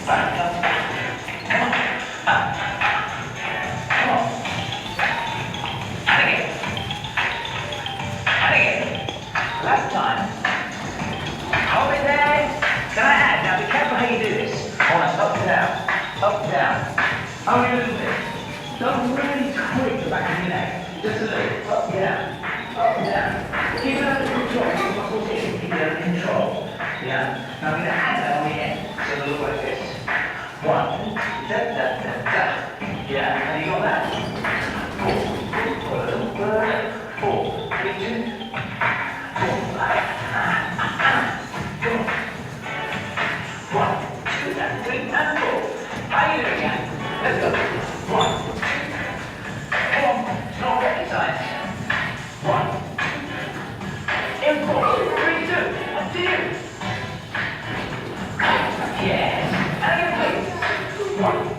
Back up. Come on. Up. Come on. And again. And again. Last time. Hold it there. Can I add? Now be careful how you do this. I want to up and down. Up and down. Only a little bit. Don't really twitch the back of your neck. Just a little. Up and down. Up and down. Keep it under control. Keep the muscles in. Keep it under control. Yeah. Now I'm going to add that on the end. So it'll look like this. One. Da, da, da, da. Yeah. And you got that. Four. A little further. Four. 3, 2. 4. 1, 2, and 3, and 4. How are you doing again? Let's go. 1, 2, 4. Not rocket science. 1. In 4, 3, 2. Up to you. Yes. And again, please. 1.